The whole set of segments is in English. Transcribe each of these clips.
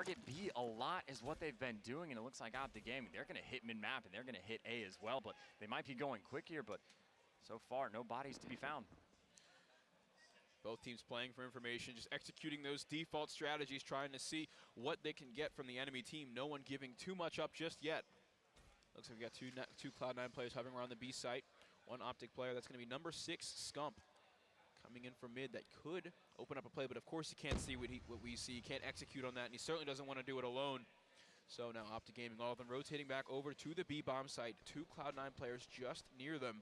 target B a lot is what they've been doing, and it looks like Optic Gaming, they're going to hit mid-map, and they're going to hit A as well, but they might be going quick here, but so far, no bodies to be found. Both teams playing for information, just executing those default strategies, trying to see what they can get from the enemy team. No one giving too much up just yet. Looks like we got two Cloud9 players hovering around the B site. One Optic player, that's going to be number 6, Scump, coming in from mid. That could open up a play, but of course he can't see what we see. He can't execute on that, and he certainly doesn't want to do it alone. So now Optic Gaming, all of them rotating back over to the B bomb site. 2 Cloud9 players just near them.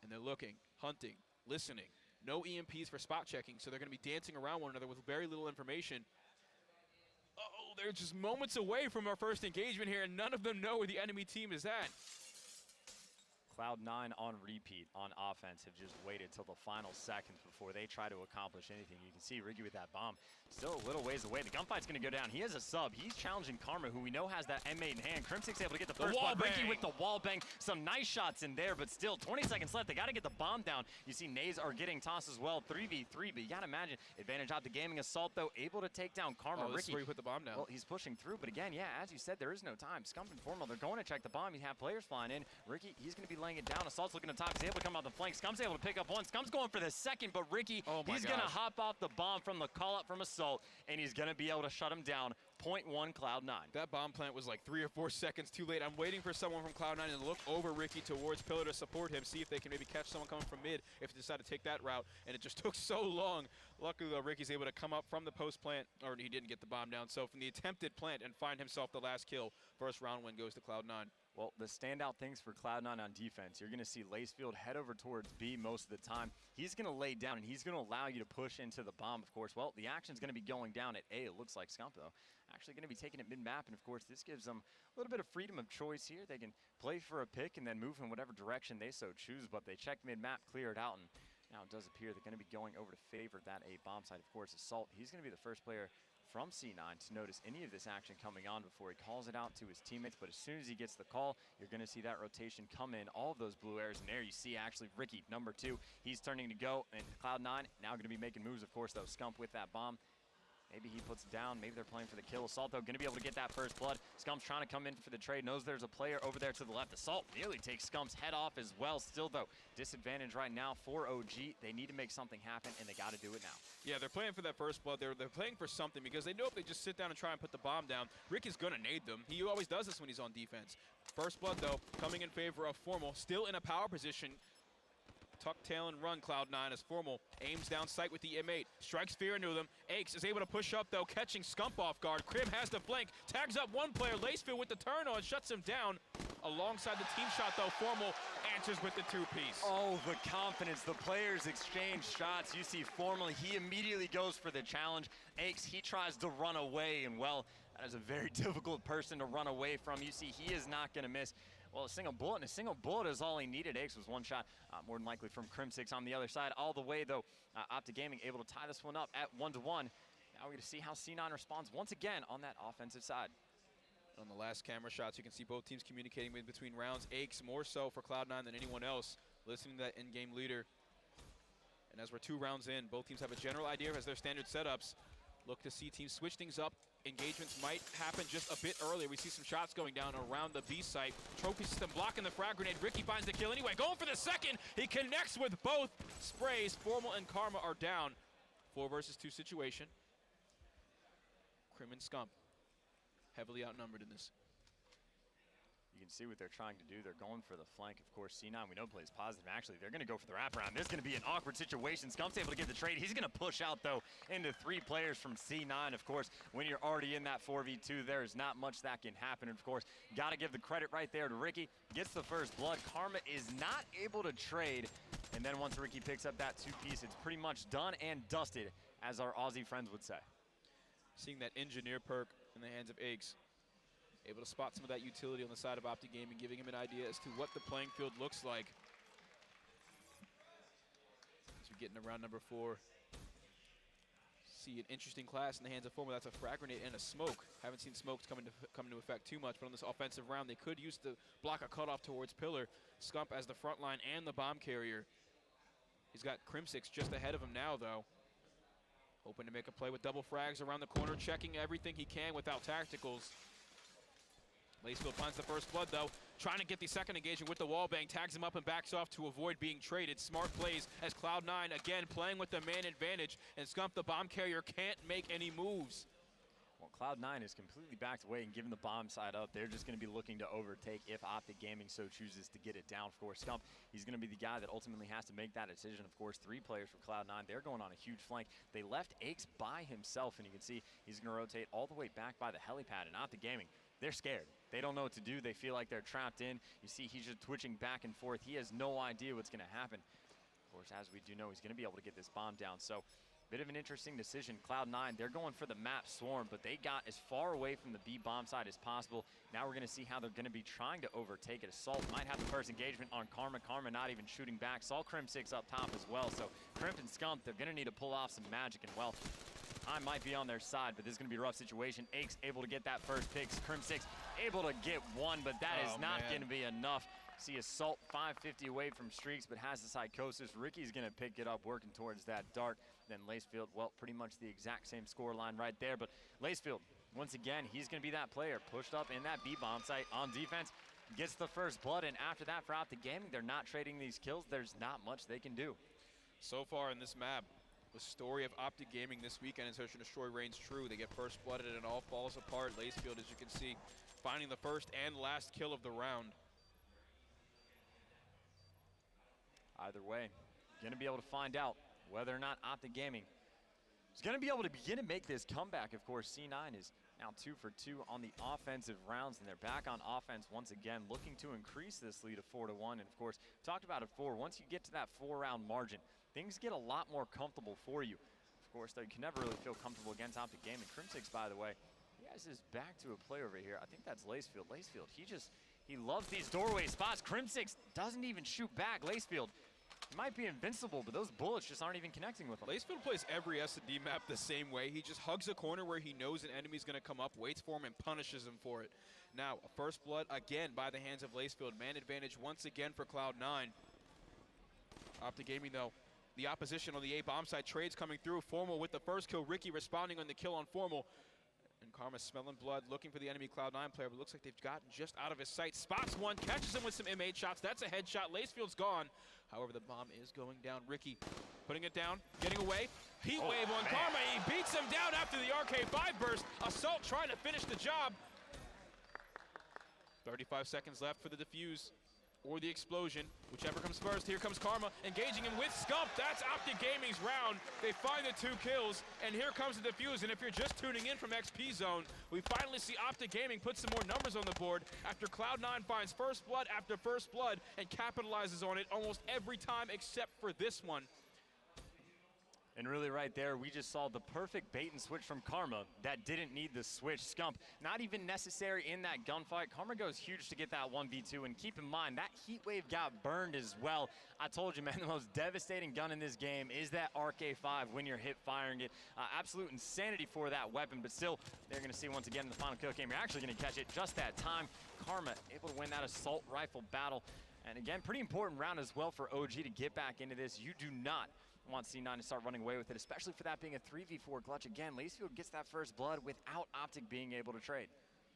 And they're looking, hunting, listening. No EMPs for spot checking, so they're going to be dancing around one another with very little information. Oh, they're just moments away from our first engagement here, and none of them know where the enemy team is at. Cloud9 on repeat on offense have just waited till the final seconds before they try to accomplish anything. You can see Ricky with that bomb still a little ways away. The gunfight's going to go down. He has a sub. He's challenging Karma, who we know has that M8 in hand. Crimson's able to get the first blood. Ricky with the wall bang. Some nice shots in there, but still 20 seconds left. They got to get the bomb down. You see Nays are getting tossed as well. 3v3, but you got to imagine. Advantage out the gaming assault, though, able to take down Karma. Oh, this is where he put the bomb down. Well, he's pushing through, but again, yeah, as you said, there is no time. Scump and Formal, they're going to check the bomb. You have players flying in. Ricky, he's going to be laying it down. Assault's looking to top. He's able to come out the flank. Scump's able to pick up one. Scump's going for the second, but Ricky, he's going to hop off the bomb from the call-up from Assault, and he's going to be able to shut him down. 0.1 Cloud9. That bomb plant was like 3 or 4 seconds too late. I'm waiting for someone from Cloud9 to look over Ricky towards Pillar to support him, see if they can maybe catch someone coming from mid if they decide to take that route, and it just took so long. Luckily, though, Ricky's able to come up from the post plant, or he didn't get the bomb down, so from the attempted plant and find himself the last kill. First round win goes to Cloud9. Well, the standout things for Cloud9 on defense, you're going to see Lacefield head over towards B most of the time. He's going to lay down, and he's going to allow you to push into the bomb, of course. Well, the action's going to be going down at A, it looks like. Scump, though, actually going to be taking it mid-map, and, of course, this gives them a little bit of freedom of choice here. They can play for a pick and then move in whatever direction they so choose, but they check mid-map, clear it out, and now it does appear they're going to be going over to favor that A bomb site. Of course, Assault, he's going to be the first player from C9 to notice any of this action coming on before he calls it out to his teammates. But as soon as he gets the call, you're going to see that rotation come in, all of those blue arrows. And there you see actually Ricky, number 2. He's turning to go, and Cloud9 now going to be making moves, of course, though. Scump with that bomb. Maybe he puts it down. Maybe they're playing for the kill. Assault, though, going to be able to get that first blood. Scump's trying to come in for the trade. Knows there's a player over there to the left. Assault nearly takes Scump's head off as well. Still, though, disadvantage right now for OG. They need to make something happen, and they got to do it now. Yeah, they're playing for that first blood. They're playing for something because they know if they just sit down and try and put the bomb down, Rick is going to nade them. He always does this when he's on defense. First blood, though, coming in favor of Formal. Still in a power position. Tuck, tail, and run, Cloud9 as Formal aims down sight with the M8. Strikes fear into them. Aches is able to push up, though, catching Scump off guard. Crib has the flank, tags up one player. Lacefield with the turn on, shuts him down. Alongside the team shot, though, Formal answers with the 2-piece. Oh, the confidence. The players exchange shots. You see Formal, he immediately goes for the challenge. Aches, he tries to run away, and, well, that is a very difficult person to run away from. You see, he is not going to miss. Well, a single bullet, and a single bullet is all he needed. Aches was one shot, more than likely from Crim6 on the other side. All the way, though, Optic Gaming able to tie this one up at 1-1. Now we're going to see how C9 responds once again on that offensive side. On the last camera shots, you can see both teams communicating in between rounds. Aches more so for Cloud9 than anyone else, listening to that in-game leader. And as we're 2 rounds in, both teams have a general idea as their standard setups. Look to see teams switch things up. Engagements might happen just a bit earlier. We see some shots going down around the B site. Trophy system blocking the frag grenade. Ricky finds the kill anyway. Going for the second. He connects with both sprays. Formal and Karma are down. 4 versus 2 situation. Crim and Scump heavily outnumbered in this. You can see what they're trying to do. They're going for the flank. Of course, C9, we know, plays positive. Actually, they're going to go for the wraparound. This is going to be an awkward situation. Scump's able to get the trade. He's going to push out, though, into 3 players from C9. Of course, when you're already in that 4v2, there is not much that can happen. And of course, got to give the credit right there to Ricky. Gets the first blood. Karma is not able to trade. And then once Ricky picks up that 2-piece, it's pretty much done and dusted, as our Aussie friends would say. Seeing that engineer perk in the hands of Aches. Able to spot some of that utility on the side of Optic Gaming, giving him an idea as to what the playing field looks like. As we get into round number 4. See an interesting class in the hands of Formal. That's a frag grenade and a smoke. Haven't seen smokes come into effect too much, but on this offensive round, they could use the block a cutoff towards Pillar. Scump as the front line and the bomb carrier. He's got Crim6 just ahead of him now, though. Hoping to make a play with double frags around the corner, checking everything he can without tacticals. Lacefield finds the first blood, though. Trying to get the second engagement with the wall bang. Tags him up and backs off to avoid being traded. Smart plays as Cloud9 again playing with the man advantage. And Scump, the bomb carrier, can't make any moves. Well, Cloud9 is completely backed away and given the bomb side up. They're just going to be looking to overtake if Optic Gaming so chooses to get it down. Of course, Scump, he's going to be the guy that ultimately has to make that decision. Of course, 3 players for Cloud9. They're going on a huge flank. They left Aches by himself, and you can see he's going to rotate all the way back by the helipad. And Optic Gaming, they're scared. They don't know what to do. They feel like they're trapped in. You see he's just twitching back and forth. He has no idea what's going to happen. Of course, as we do know, he's going to be able to get this bomb down. So, bit of an interesting decision. Cloud9, they're going for the map swarm, but they got as far away from the B bomb side as possible. Now we're going to see how they're going to be trying to overtake it. Assault might have the first engagement on Karma. Karma not even shooting back. Saw Crim6 up top as well. So, Crimp and Scump, they're going to need to pull off some magic. And, well, time might be on their side, but this is going to be a rough situation. Aches able to get that first pick. Crim6 able to get one, but that is not going to be enough. See Assault 550 away from Streaks, but has the psychosis. Ricky's going to pick it up, working towards that dart. Then Lacefield, well, pretty much the exact same score line right there. But Lacefield, once again, he's going to be that player pushed up in that B-bomb site on defense. Gets the first blood, and after that for Optic Gaming, they're not trading these kills. There's not much they can do. So far in this map, the story of Optic Gaming this weekend in Search and Destroy reigns true. They get first blooded and it all falls apart. Lacefield, as you can see, finding the first and last kill of the round. Either way, going to be able to find out whether or not Optic Gaming is going to be able to begin to make this comeback. Of course, C9 is now 2 for 2 on the offensive rounds, and they're back on offense once again, looking to increase this lead of 4-1. And of course, talked about it before, once you get to that 4-round margin, things get a lot more comfortable for you. Of course, though, you can never really feel comfortable against Optic Gaming. Crim6, by the way, he has his back to a play over here. I think that's Lacefield. Lacefield, he loves these doorway spots. Crim6 doesn't even shoot back. Lacefield, he might be invincible, but those bullets just aren't even connecting with him. Lacefield plays every S&D map the same way. He just hugs a corner where he knows an enemy's going to come up, waits for him, and punishes him for it. Now, a first blood again by the hands of Lacefield. Man advantage once again for Cloud9. Optic Gaming, though, the opposition on the A bomb side, trades coming through. Formal with the first kill. Ricky responding on the kill on Formal. And Karma smelling blood, looking for the enemy Cloud9 player, but looks like they've gotten just out of his sight. Spots one, catches him with some M8 shots. That's a headshot. Lacefield's gone. However, the bomb is going down. Ricky putting it down, getting away. Heat wave on Karma. He beats him down after the RK5 burst. Assault trying to finish the job. 35 seconds left for the defuse or the explosion, whichever comes first. Here comes Karma, engaging him with Scump. That's Optic Gaming's round. They find the 2 kills, and here comes the defuse. And if you're just tuning in from XP Zone, we finally see Optic Gaming put some more numbers on the board after Cloud9 finds first blood after first blood and capitalizes on it almost every time except for this one. And really right there, we just saw the perfect bait and switch from Karma that didn't need the switch. Scump, not even necessary in that gunfight. Karma goes huge to get that 1v2, and keep in mind, that heat wave got burned as well. I told you, man, the most devastating gun in this game is that RK5 when you're hip firing it. Absolute insanity for that weapon, but still, they're gonna see once again in the final kill cam, you're actually gonna catch it just that time. Karma able to win that assault rifle battle. And again, pretty important round as well for OG to get back into this. You do not want C9 to start running away with it, especially for that being a 3v4 clutch. Again, Lacefield gets that first blood without Optic being able to trade.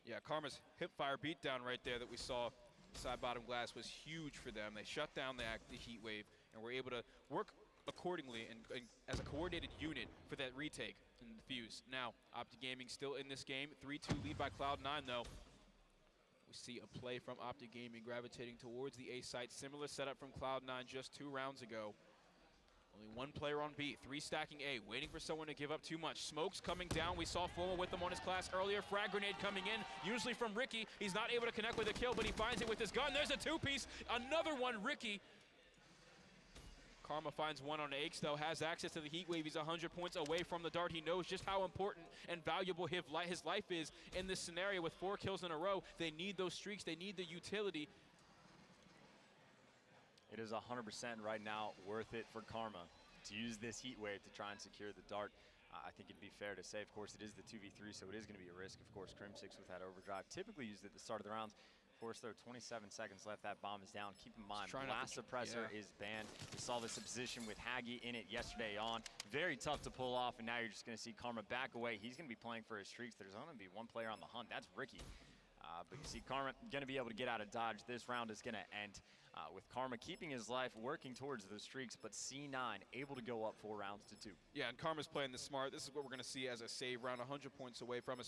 Yeah, Karma's hipfire beatdown right there that we saw side bottom glass was huge for them. They shut down the heat wave and were able to work accordingly and as a coordinated unit for that retake and defuse. Now, Optic Gaming still in this game. 3-2 lead by Cloud9 though. We see a play from Optic Gaming gravitating towards the A site. Similar setup from Cloud9 just 2 rounds ago. Only 1 player on B, 3 stacking A, waiting for someone to give up too much. Smokes coming down. We saw Formal with them on his class earlier. Frag grenade coming in, usually from Ricky. He's not able to connect with a kill, but he finds it with his gun. There's a 2-piece. Another one, Ricky. Karma finds one on Aches, though, has access to the heat wave. He's 100 points away from the dart. He knows just how important and valuable his life is in this scenario with 4 kills in a row. They need those streaks. They need the utility. It is 100% right now worth it for Karma to use this heat wave to try and secure the dart. I think it'd be fair to say, of course, it is the 2v3, so it is going to be a risk. Of course, Crim6 with that overdrive typically used at the start of the rounds. Of course, there are 27 seconds left. That bomb is down. Keep in mind, trying blast suppressor is banned. We saw this position with Haggy in it yesterday on. Very tough to pull off, and now you're just going to see Karma back away. He's going to be playing for his streaks. There's only going to be one player on the hunt. That's Ricky. But you see Karma going to be able to get out of dodge. This round is going to end with Karma keeping his life, working towards those streaks, but C9 able to go up 4 rounds to 2. Yeah, and Karma's playing this smart. This is what we're going to see as a save round, 100 points away from a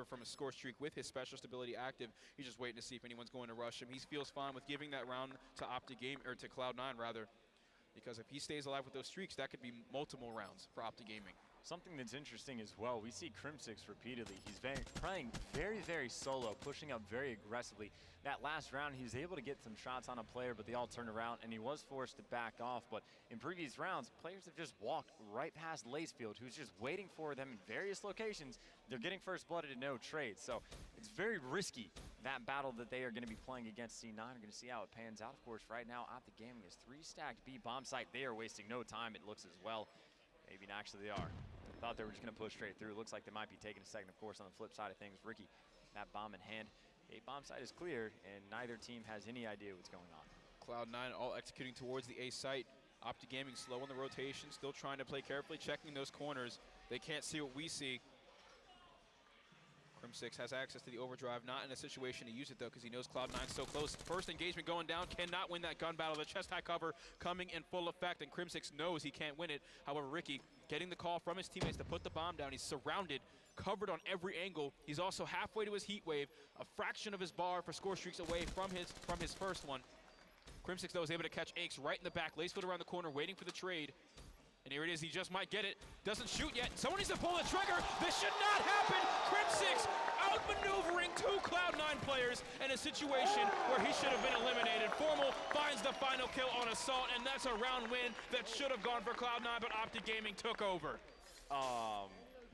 from a score streak with his special stability active. He's just waiting to see if anyone's going to rush him. He feels fine with giving that round to to Cloud9 rather, because if he stays alive with those streaks, that could be multiple rounds for Optic Gaming. Something that's interesting as well, we see Crim6 repeatedly. He's playing very, very solo, pushing up very aggressively. That last round, he was able to get some shots on a player, but they all turned around, and he was forced to back off. But in previous rounds, players have just walked right past Lacefield, who's just waiting for them in various locations. They're getting first-blooded and no trade. So it's very risky, that battle that they are going to be playing against C9. We're going to see how it pans out. Of course, right now, Optic Gaming is 3-stacked B bomb site. They are wasting no time, it looks as well. Maybe actually they are. Thought they were just going to push straight through. Looks like they might be taking a second, of course, on the flip side of things. Ricky, that bomb in hand. A bomb site is cleared, and neither team has any idea what's going on. Cloud9 all executing towards the A site. Optic Gaming slow on the rotation, still trying to play carefully, checking those corners. They can't see what we see. Crim6 has access to the overdrive, not in a situation to use it though, because he knows Cloud9's so close. First engagement going down, cannot win that gun battle. The chest high cover coming in full effect, and Crim6 knows he can't win it. However, Ricky getting the call from his teammates to put the bomb down. He's surrounded, covered on every angle. He's also halfway to his heat wave, a fraction of his bar for score streaks away from his first one. Crim6 though is able to catch Aches right in the back. Lacefield around the corner, waiting for the trade. And here it is, he just might get it. Doesn't shoot yet. Someone needs to pull the trigger. This should not happen. Crim6 outmaneuvering 2 Cloud9 players in a situation where he should have been eliminated. Formal finds the final kill on Assault, and that's a round win that should have gone for Cloud9, but Optic Gaming took over.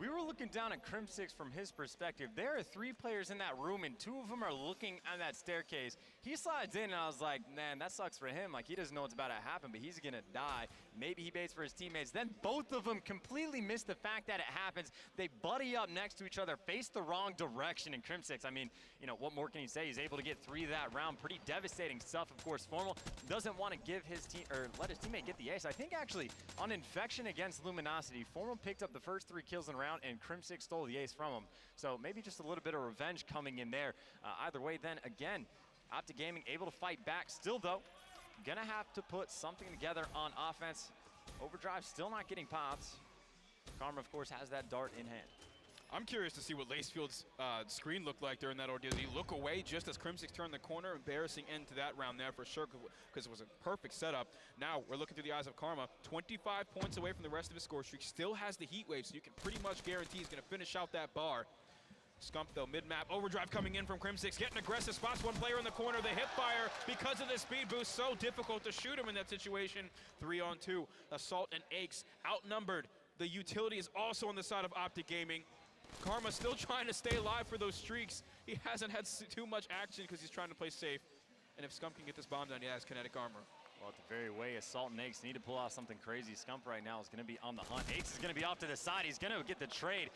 We were looking down at Crim6 from his perspective. There are 3 players in that room, and 2 of them are looking at that staircase. He slides in, and I was like, man, that sucks for him. Like, he doesn't know what's about to happen, but he's going to die. Maybe he baits for his teammates. Then both of them completely miss the fact that it happens. They buddy up next to each other, face the wrong direction, and Crim6, I mean, you know, what more can he say? He's able to get 3 that round. Pretty devastating stuff, of course. Formal doesn't want to give his team, or let his teammate get the ace. I think, actually, on Infection against Luminosity, Formal picked up the first 3 kills in a round, and Crim6 stole the ace from him. So maybe just a little bit of revenge coming in there. Either way, then, again, Optic Gaming able to fight back. Still, though, gonna have to put something together on offense. Overdrive still not getting pops. Karma, of course, has that dart in hand. I'm curious to see what Lacefield's screen looked like during that ordeal. Did he look away just as Crim6 turned the corner? Embarrassing end to that round there for sure, because it was a perfect setup. Now we're looking through the eyes of Karma. 25 points away from the rest of his score streak. Still has the heat wave, so you can pretty much guarantee he's going to finish out that bar. Scump though, mid-map, overdrive coming in from Crim6, getting aggressive, spots one player in the corner, the hip fire because of the speed boost, so difficult to shoot him in that situation. 3-on-2, Assault and Aches outnumbered. The utility is also on the side of Optic Gaming. Karma still trying to stay alive for those streaks. He hasn't had too much action because he's trying to play safe. And if Scump can get this bomb down, he has kinetic armor. Well, at the very way, Assault and Aches need to pull off something crazy. Scump right now is going to be on the hunt. Aches is going to be off to the side. He's going to get the trade.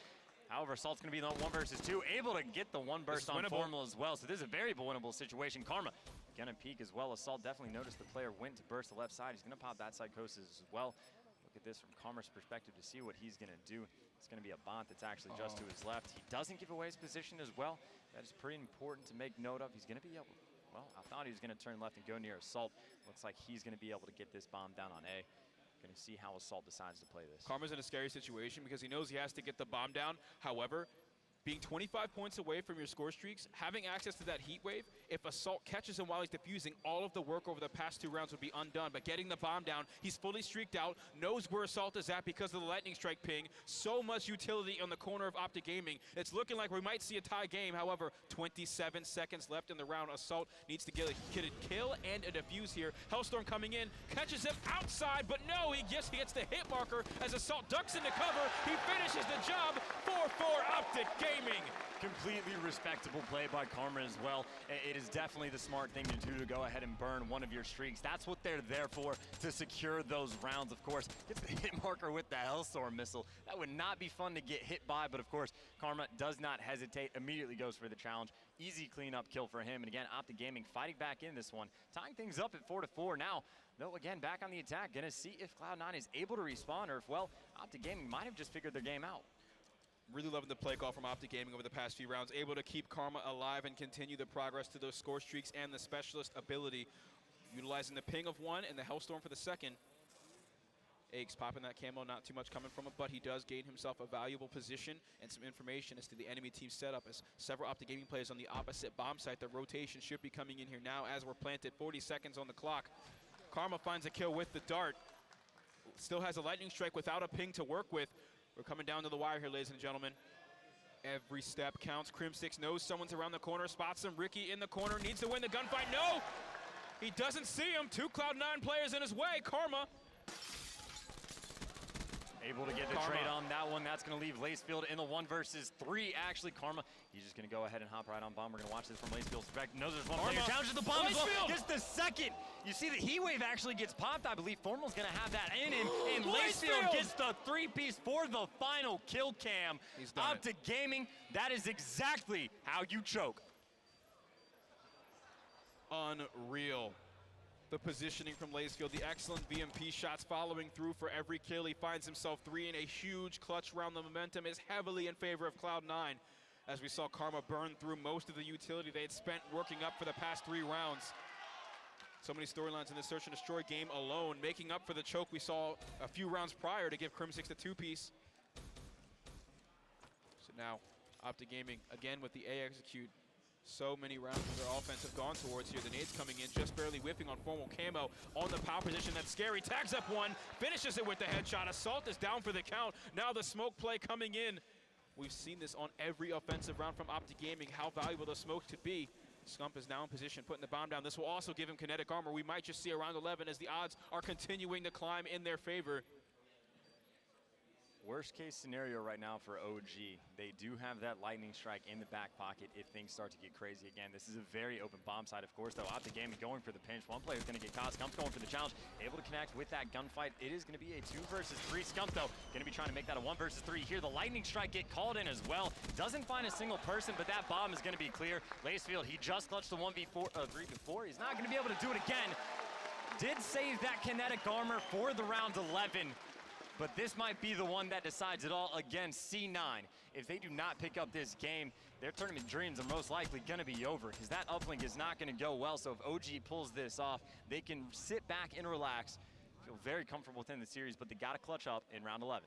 However, Assault's going to be the 1 versus 2, able to get the 1 burst on Formal as well. So this is a very winnable situation. Karma going to peek as well. Assault definitely noticed the player went to burst the left side. He's going to pop that psychosis as well. Look at this from Karma's perspective to see what he's going to do. It's going to be a bot that's actually just to his left. He doesn't give away his position as well. That is pretty important to make note of. He's going to be able, well, I thought he was going to turn left and go near Assault. Looks like he's going to be able to get this bomb down on A. Going to see how Assault decides to play this. Karma's in a scary situation because he knows he has to get the bomb down. However, being 25 points away from your score streaks, having access to that heat wave, if Assault catches him while he's defusing, all of the work over the past 2 rounds would be undone. But getting the bomb down, he's fully streaked out, knows where Assault is at because of the lightning strike ping. So much utility on the corner of Optic Gaming. It's looking like we might see a tie game. However, 27 seconds left in the round. Assault needs to get a kill and a defuse here. Hellstorm coming in, catches him outside, but no, he gets the hit marker as Assault ducks into cover. He finishes the job. 4-4 Optic Gaming. Gaming. Completely respectable play by Karma as well. It is definitely the smart thing to do to go ahead and burn one of your streaks. That's what they're there for, to secure those rounds. Of course, gets the hit marker with the Hellstorm missile. That would not be fun to get hit by, but of course, Karma does not hesitate, immediately goes for the challenge. Easy cleanup kill for him. And again, Optic Gaming fighting back in this one, tying things up at 4-4 now. Though again, back on the attack, gonna see if Cloud9 is able to respawn, or if, well, Optic Gaming might have just figured their game out. Really loving the play call from Optic Gaming over the past few rounds. Able to keep Karma alive and continue the progress to those score streaks and the specialist ability. Utilizing the ping of one and the Hellstorm for the second. Aches popping that camo, not too much coming from it, but he does gain himself a valuable position and some information as to the enemy team setup, as several Optic Gaming players on the opposite bomb site. The rotation should be coming in here now as we're planted. 40 seconds on the clock. Karma finds a kill with the dart. Still has a lightning strike without a ping to work with. We're coming down to the wire here, ladies and gentlemen. Every step counts. Crim6 knows someone's around the corner, spots him. Ricky in the corner, needs to win the gunfight. No! He doesn't see him. Two Cloud9 players in his way. Karma. Able to get the trade on that one. That's going to leave Lacefield in the 1 versus 3. Actually, Karma, he's just going to go ahead and hop right on bomb. We're going to watch this from Lacefield's perspective. Knows there's one player. Challenges the bomb as well. Gets the second. You see the heat wave actually gets popped. I believe Formal's going to have that in him. And Lacefield gets the 3-piece for the final kill cam. Optic Gaming, that is exactly how you choke. Unreal. The positioning from Lacefield, the excellent VMP shots following through for every kill. He finds himself 3 in a huge clutch round. The momentum is heavily in favor of Cloud9, as we saw Karma burn through most of the utility they had spent working up for the past 3 rounds. So many storylines in this search and destroy game alone, making up for the choke we saw a few rounds prior to give Crim6 the 2-piece. So now, Optic Gaming again with the A execute. So many rounds of their offense have gone towards here. The nades coming in, just barely whiffing on Formal camo. On the power position, that's scary. Tags up one, finishes it with the headshot. Assault is down for the count. Now the smoke play coming in. We've seen this on every offensive round from Optic Gaming, how valuable the smoke could be. Scump is now in position, putting the bomb down. This will also give him kinetic armor. We might just see around 11 as the odds are continuing to climb in their favor. Worst case scenario right now for OG, they do have that lightning strike in the back pocket if things start to get crazy again. This is a very open bomb side, of course, though. Optic Gaming going for the pinch. One player is going to get caught. Scump's going for the challenge. Able to connect with that gunfight. It is going to be a 2 versus 3. Scump, though, going to be trying to make that a 1 versus 3 here. The lightning strike get called in as well. Doesn't find a single person, but that bomb is going to be clear. Lacefield, he just clutched the 1v4, 3v4. He's not going to be able to do it again. Did save that kinetic armor for the round 11. But this might be the one that decides it all against C9. If they do not pick up this game, their tournament dreams are most likely going to be over, because that uplink is not going to go well. So if OG pulls this off, they can sit back and relax, feel very comfortable within the series, but they got to clutch up in round 11.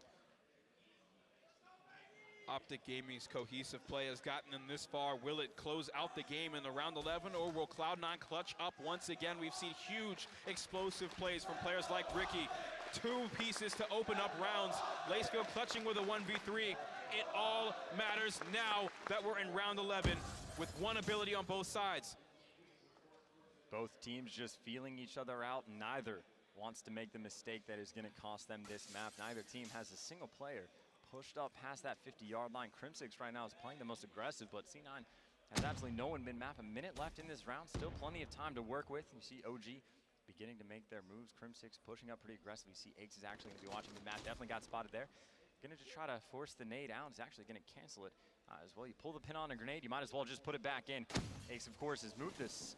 Optic Gaming's cohesive play has gotten them this far. Will it close out the game in the round 11, or will Cloud9 clutch up once again? We've seen huge explosive plays from players like Ricky. 2 pieces to open up rounds. Lacefield clutching with a 1v3. It all matters now that we're in round 11 with one ability on both sides. Both teams just feeling each other out. Neither wants to make the mistake that is going to cost them this map. Neither team has a single player pushed up past that 50-yard line. Crim6 right now is playing the most aggressive, but C9 has absolutely no one been mapped. A minute left in this round. Still plenty of time to work with. You see OG beginning to make their moves. Crim6 pushing up pretty aggressively. You see Aches is actually going to be watching the map. Definitely got spotted there. Going to just try to force the nade out. He's actually going to cancel it as well. You pull the pin on a grenade, you might as well just put it back in. Aches, of course, has moved this.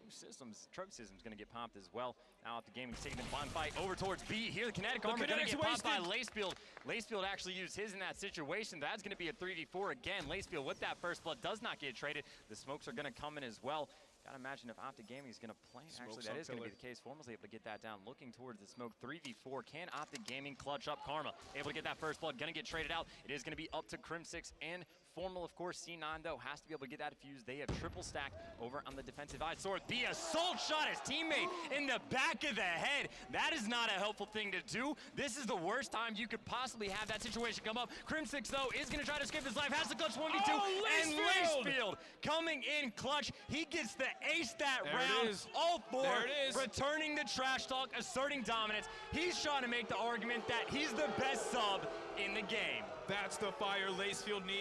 Systems, trophy system's going to get popped as well. Now Optic Gaming taking the bomb fight over towards B. Here the kinetic armor going to get popped by Lacefield. Lacefield actually used his in that situation. That's going to be a 3v4 again. Lacefield with that first blood does not get traded. The smokes are going to come in as well. Gotta imagine if Optic Gaming is gonna play. Actually, that is gonna be the case. Formal's able to get that down. Looking towards the smoke. 3v4. Can Optic Gaming clutch up Karma? Able to get that first blood. Gonna get traded out. It is gonna be up to Crim6 and Formal, of course. C9, though, has to be able to get that defused. They have triple stacked over on the defensive side. Sword B, assault shot his teammate in the back of the head. That is not a helpful thing to do. This is the worst time you could possibly have that situation come up. Crim6, though, is going to try to skip his life. Has the clutch 1v2. And Lacefield coming in clutch. He gets the ace that round. All four returning the trash talk, asserting dominance. He's trying to make the argument that he's the best sub in the game. That's the fire Lacefield needs.